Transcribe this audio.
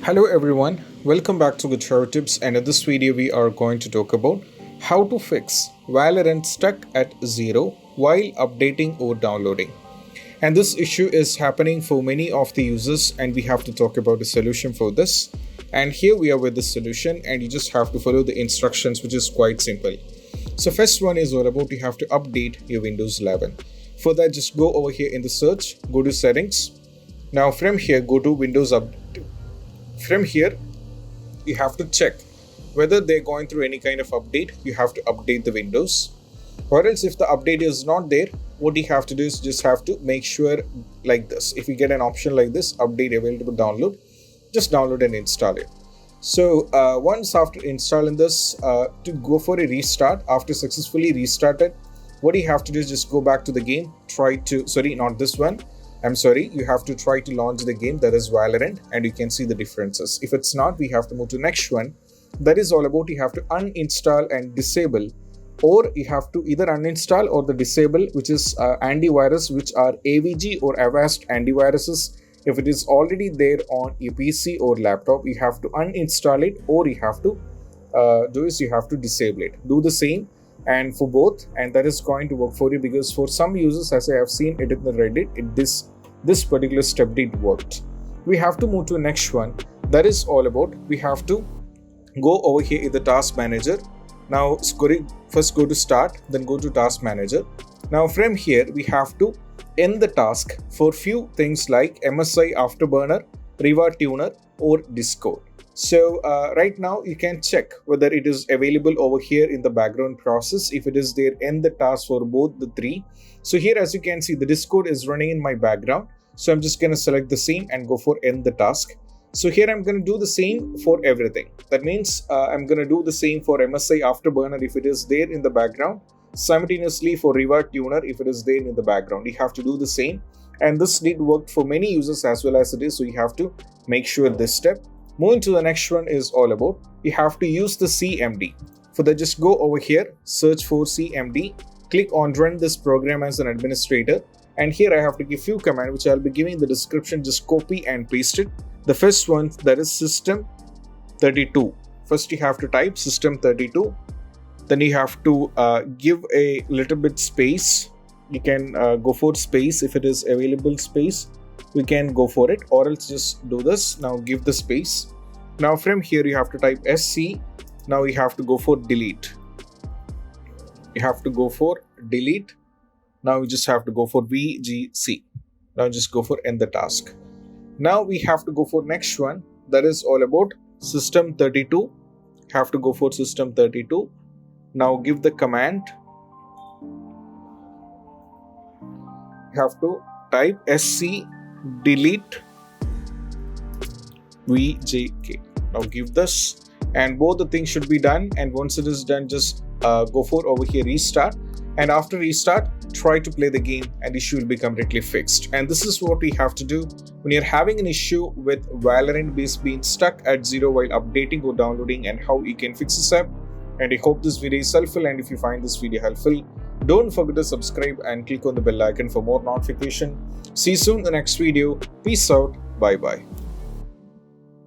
Hello everyone, welcome back to Guitar Tips, and in this video we are going to talk about how to fix Valorant stuck at 0 while updating or downloading. And this issue is happening for many of the users and we have to talk about a solution for this. And here we are with the solution, and you just have to follow the instructions, which is quite simple. So first one is all about you have to update your Windows 11. For that, just go over here in the search, go to settings. Now from here, go to Windows Update. From here, you have to check whether they're going through any kind of update. You have to update the Windows, or else if the update is not there, what you have to do is just have to make sure like this. If you get an option like this, update available download, just download and install it. So once after installing this, to go for a restart, after successfully restarted, what you have to do is just go back to the game, you have to try to launch the game, that is Valorant, and you can see the differences. If it's not, we have to move to next one. That is all about you have to uninstall and disable, or you have to either uninstall or the disable, which is antivirus, which are AVG or Avast antiviruses. If it is already there on your PC or laptop, you have to uninstall it, or you have to you have to disable it. Do the same and for both, and that is going to work for you, because for some users, as I have seen it in the Reddit, this particular step did worked. We have to move to the next one. That is all about we have to go over here in the task manager. Now first go to start, then go to task manager. Now from here we have to end the task for few things like MSI Afterburner, Riva Tuner, or Discord. So right now you can check whether it is available over here in the background process. If it is there, end the task for both the three. So here, as you can see, the Discord is running in my background. So I'm just going to select the same and go for end the task. So here I'm going to do the same for everything. That means I'm going to do the same for MSI Afterburner if it is there in the background. Simultaneously for Riva Tuner if it is there in the background. You have to do the same. And this did work for many users as well as it is. So you have to make sure this step. Moving to the next one is all about you have to use the CMD. For that, just go over here, search for CMD, click on run this program as an administrator, and here I have to give few commands which I'll be giving in the description. Just copy and paste it. The first one, that is system32. First you have to type system32, then you have to give a little bit space. You can go for space if it is available space. We can go for it, or else just do this. Now give the space. Now from here you have to type SC. Now you have to go for delete. You have to go for delete. Now you just have to go for VGC. Now just go for end the task. Now we have to go for next one. That is all about system32. Have to go for system32. Now give the command. You have to type SC delete VJK. Now give this, and both the things should be done, and once it is done, just go for over here restart, and after restart try to play the game and issue will be completely fixed. And this is what we have to do when you're having an issue with Valorant being stuck at 0 while updating or downloading, and how you can fix this up. And I hope this video is helpful, and if you find this video helpful, don't forget to subscribe and click on the bell icon for more notification. See you soon in the next video. Peace out. Bye bye.